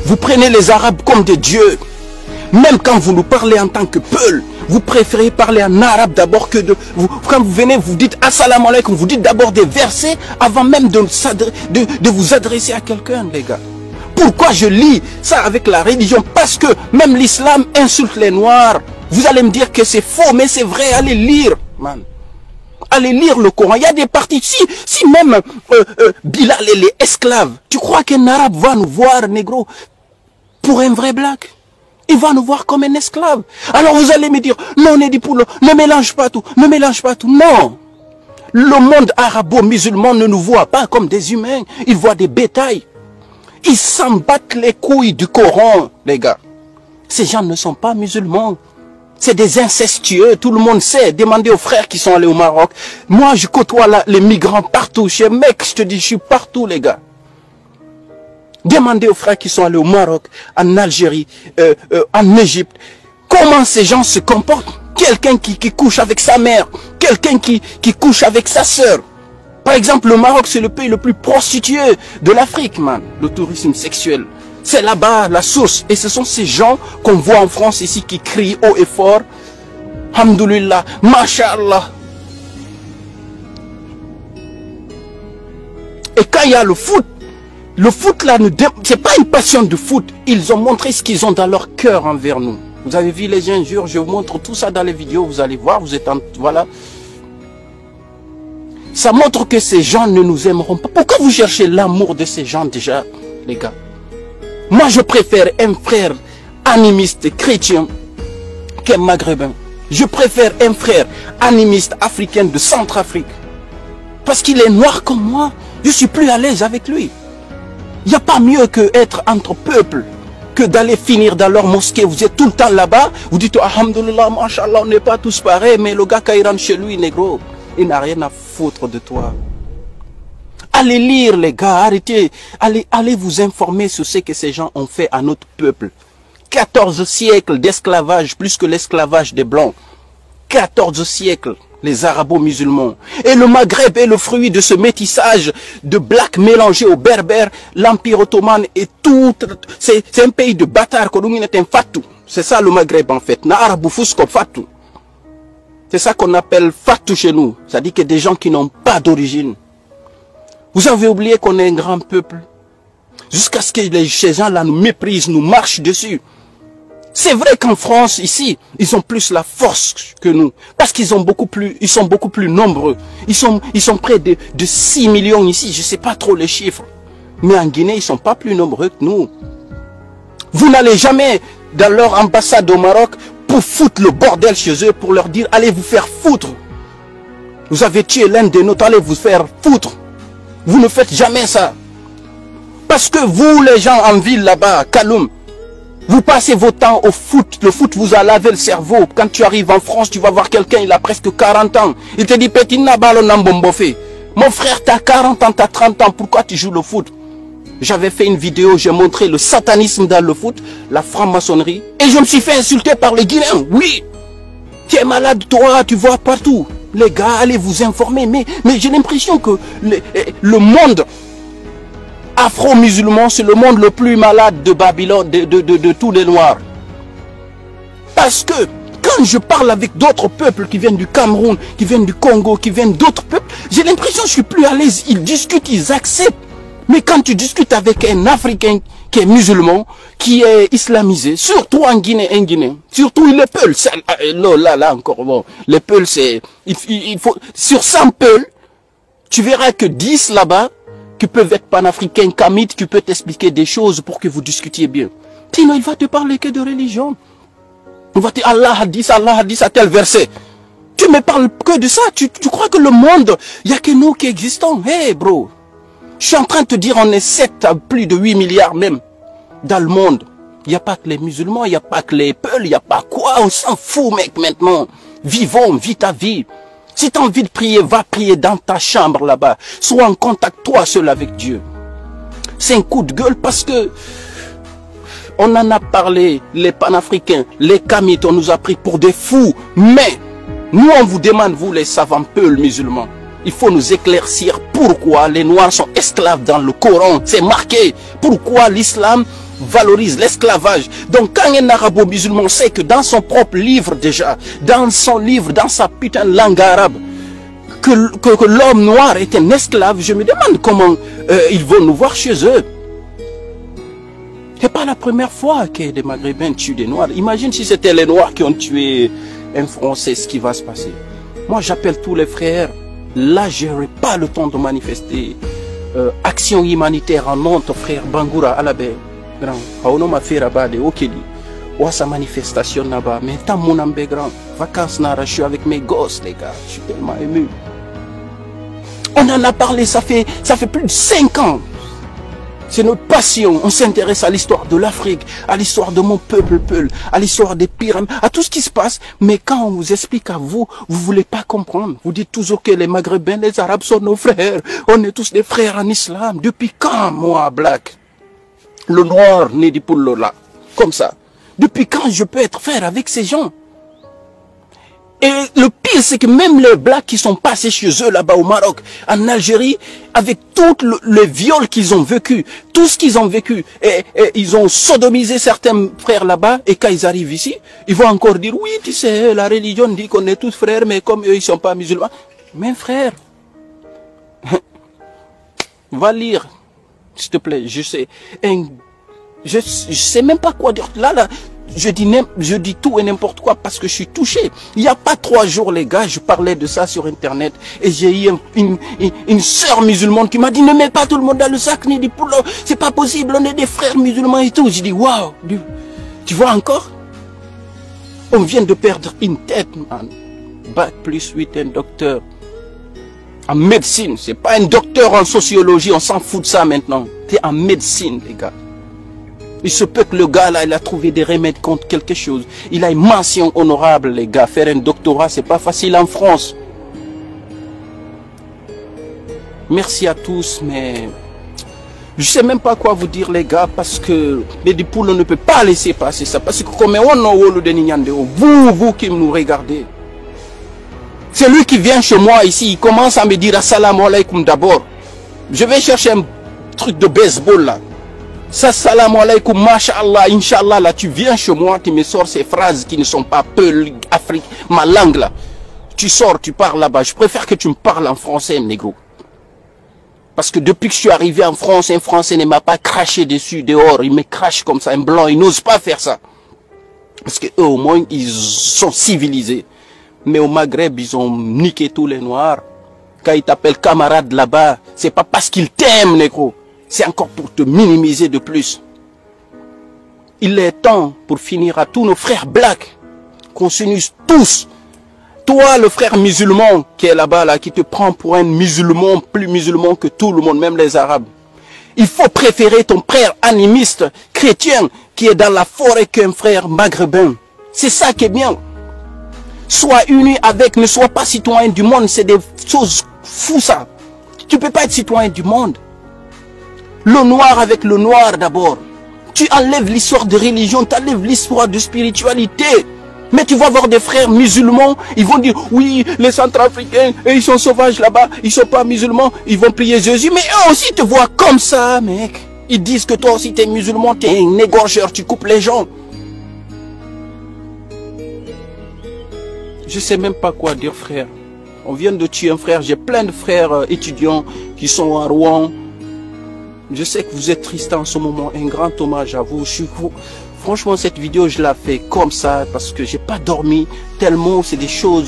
Vous prenez les Arabes comme des dieux. Même quand vous nous parlez en tant que peuple, vous préférez parler en arabe d'abord que de... Quand vous venez, vous dites assalamu alaikum, vous dites d'abord des versets avant même de vous adresser à quelqu'un, les gars. Pourquoi je lis ça avec la religion? Parce que même l'islam insulte les noirs. Vous allez me dire que c'est faux, mais c'est vrai, allez lire, man. Allez lire le Coran. Il y a des parties, si même Bilal et les esclaves, tu crois qu'un arabe va nous voir, négro, pour un vrai black? Il va nous voir comme un esclave. Alors vous allez me dire, non, on est dit pour le... Ne mélange pas tout, ne mélange pas tout. Non. Le monde arabo-musulman ne nous voit pas comme des humains. Il voit des bétails. Ils s'en battent les couilles du Coran, les gars. Ces gens ne sont pas musulmans. C'est des incestueux, tout le monde sait. Demandez aux frères qui sont allés au Maroc. Moi, je côtoie les migrants partout. Chez mec, je te dis, je suis partout, les gars. Demandez aux frères qui sont allés au Maroc, en Algérie, en Égypte. Comment ces gens se comportent? Quelqu'un qui couche avec sa mère, quelqu'un qui couche avec sa sœur. Par exemple, le Maroc, c'est le pays le plus prostitué de l'Afrique, man. Le tourisme sexuel. C'est là-bas la source. Et ce sont ces gens qu'on voit en France ici qui crient haut et fort. Hamdoulillah, Masha'Allah. Et quand il y a le foot là, c'est pas une passion de foot. Ils ont montré ce qu'ils ont dans leur cœur envers nous. Vous avez vu les injures, je vous montre tout ça dans les vidéos, vous allez voir, vous êtes en... Voilà. Ça montre que ces gens ne nous aimeront pas. Pourquoi vous cherchez l'amour de ces gens déjà, les gars? Moi, je préfère un frère animiste chrétien qu'un maghrébin. Je préfère un frère animiste africain de Centrafrique. Parce qu'il est noir comme moi. Je suis plus à l'aise avec lui. Il n'y a pas mieux qu'être entre peuples que d'aller finir dans leur mosquée. Vous êtes tout le temps là-bas. Vous dites, alhamdoulilah, mashallah, on n'est pas tous pareils. Mais le gars, quand il rentre chez lui, négro, il n'a rien à foutre de toi. Allez lire, les gars, arrêtez. Allez vous informer sur ce que ces gens ont fait à notre peuple. 14 siècles d'esclavage, plus que l'esclavage des Blancs. 14 siècles, les arabo-musulmans. Et le Maghreb est le fruit de ce métissage de blacks mélangés aux berbères. L'Empire ottoman est tout... C'est un pays de bâtards. C'est ça le Maghreb en fait. C'est ça qu'on appelle fatou chez nous. C'est-à-dire que des gens qui n'ont pas d'origine. Vous avez oublié qu'on est un grand peuple. Jusqu'à ce que ces gens-là nous méprisent, nous marchent dessus. C'est vrai qu'en France, ici, ils ont plus la force que nous. Parce qu'ils sont beaucoup plus nombreux. Ils sont près de 6 millions ici. Je ne sais pas trop les chiffres. Mais en Guinée, ils ne sont pas plus nombreux que nous. Vous n'allez jamais dans leur ambassade au Maroc pour foutre le bordel chez eux, pour leur dire, allez vous faire foutre. Vous avez tué l'un de nôtres, allez vous faire foutre. Vous ne faites jamais ça. Parce que vous, les gens en ville là-bas, Kaloum, vous passez vos temps au foot. Le foot vous a lavé le cerveau. Quand tu arrives en France, tu vas voir quelqu'un, il a presque 40 ans. Il te dit, petit nabalo nambombofe. Mon frère, tu as 40 ans, tu as 30 ans, pourquoi tu joues le foot? J'avais fait une vidéo, j'ai montré le satanisme dans le foot, la franc-maçonnerie. Et je me suis fait insulter par les Guinéens. Oui, tu es malade, toi, tu vois partout. Les gars, allez vous informer. Mais j'ai l'impression que le monde afro-musulman, c'est le monde le plus malade de Babylone, de tous les Noirs. Parce que quand je parle avec d'autres peuples qui viennent du Cameroun, qui viennent du Congo, qui viennent d'autres peuples, j'ai l'impression que je suis plus à l'aise. Ils discutent, ils acceptent. Mais quand tu discutes avec un Africain qui est musulman, qui est islamisé, surtout en Guinée, surtout les Peuls, là encore, bon, les Peuls, c'est, il faut, sur 100 Peuls, tu verras que 10 là-bas, qui peuvent être panafricains, kamites, qui peuvent t'expliquer des choses pour que vous discutiez bien. Sinon, il va te parler que de religion. Il va te dire, Allah a dit à tel verset. Tu me parles que de ça, tu crois que le monde, il n'y a que nous qui existons. Hey, bro. Je suis en train de te dire, on est 7 à plus de 8 milliards même dans le monde. Il n'y a pas que les musulmans, il n'y a pas que les Peuls, il n'y a pas quoi, on s'en fout mec maintenant. Vivons, vis ta vie. Si tu as envie de prier, va prier dans ta chambre là-bas. Sois en contact toi seul avec Dieu. C'est un coup de gueule parce que on en a parlé, les panafricains, les kamites, on nous a pris pour des fous. Mais nous on vous demande, vous les savants Peuls musulmans, il faut nous éclaircir pourquoi les Noirs sont esclaves dans le Coran. C'est marqué. Pourquoi l'islam valorise l'esclavage. Donc quand un arabo-musulman sait que dans son propre livre déjà, dans son livre, dans sa putain de langue arabe, que l'homme noir est un esclave, je me demande comment ils vont nous voir chez eux. C'est pas la première fois que des Maghrébins tuent des Noirs. Imagine si c'était les Noirs qui ont tué un Français, ce qui va se passer. Moi, j'appelle tous les frères. Là, je n'aurai pas le temps de manifester. Action humanitaire en Nantes, frère Bangoura, Alabé. Grand. Aono m'a fait rabat de Okeli. Ou sa manifestation là-bas. Mais tant mon ambé grand. Vacances nara, je suis avec mes gosses, les gars. Je suis tellement ému. On en a parlé, ça fait plus de 5 ans. C'est notre passion. On s'intéresse à l'histoire de l'Afrique, à l'histoire de mon peuple, à l'histoire des pyramides, à tout ce qui se passe. Mais quand on vous explique à vous, vous voulez pas comprendre. Vous dites toujours que les Maghrébins, les Arabes sont nos frères. On est tous des frères en islam. Depuis quand, moi, Black, le noir né du poule là, comme ça? Depuis quand je peux être frère avec ces gens? Et le pire, c'est que même les Blacks qui sont passés chez eux là-bas au Maroc, en Algérie, avec tout le viol qu'ils ont vécu, tout ce qu'ils ont vécu, et ils ont sodomisé certains frères là-bas, et quand ils arrivent ici, ils vont encore dire, oui, tu sais, la religion dit qu'on est tous frères, mais comme eux, ils ne sont pas musulmans. Mais frère, va lire, s'il te plaît, je sais même pas quoi dire. Là, je dis tout et n'importe quoi parce que je suis touché. Il n'y a pas 3 jours, les gars, je parlais de ça sur Internet et j'ai eu une sœur musulmane qui m'a dit, ne mets pas tout le monde dans le sac, ni dit, c'est pas possible, on est des frères musulmans et tout. J'ai dit, waouh, tu vois encore? On vient de perdre une tête, man. Bac plus 8, un docteur en médecine. C'est pas un docteur en sociologie, on s'en fout de ça maintenant. C'est en médecine, les gars. Il se peut que le gars là, il a trouvé des remèdes contre quelque chose. Il a une mention honorable, les gars. Faire un doctorat, c'est pas facile en France. Merci à tous, mais je sais même pas quoi vous dire, les gars, parce que les poules, on ne peut pas laisser passer ça. Parce que comme on a vous qui nous regardez, c'est lui qui vient chez moi ici, il commence à me dire assalamu alaikum d'abord. Je vais chercher un truc de baseball là. Ça, salam alaikum, mashallah, inshallah, là, tu viens chez moi, tu me sors ces phrases qui ne sont pas peu Afrique, ma langue là. Tu sors, tu parles là-bas. Je préfère que tu me parles en français, négro. Parce que depuis que je suis arrivé en France, un Français ne m'a pas craché dessus, dehors. Il me crache comme ça, un blanc, il n'ose pas faire ça. Parce que eux, au moins, ils sont civilisés. Mais au Maghreb, ils ont niqué tous les Noirs. Quand ils t'appellent camarade là-bas, c'est pas parce qu'ils t'aiment, négro. C'est encore pour te minimiser de plus. Il est temps pour finir à tous nos frères blacks, qu'on s'unisse tous. Toi, le frère musulman qui est là-bas, là, qui te prend pour un musulman, plus musulman que tout le monde, même les Arabes. Il faut préférer ton frère animiste, chrétien, qui est dans la forêt qu'un frère maghrébin. C'est ça qui est bien. Sois uni avec, ne sois pas citoyen du monde, c'est des choses fous ça. Tu ne peux pas être citoyen du monde. Le noir avec le noir d'abord. Tu enlèves l'histoire de religion, tu enlèves l'histoire de spiritualité. Mais tu vas voir des frères musulmans, ils vont dire, oui, les Centrafricains, ils sont sauvages là-bas, ils ne sont pas musulmans, ils vont prier Jésus. Mais eux aussi te voient comme ça, mec. Ils disent que toi aussi tu es musulman, tu es un égorgeur, tu coupes les gens. Je ne sais même pas quoi dire, frère. On vient de tuer un frère, j'ai plein de frères étudiants qui sont à Rouen. Je sais que vous êtes triste en ce moment, un grand hommage à vous. Franchement, cette vidéo, je la fais comme ça parce que j'ai pas dormi tellement, c'est des choses.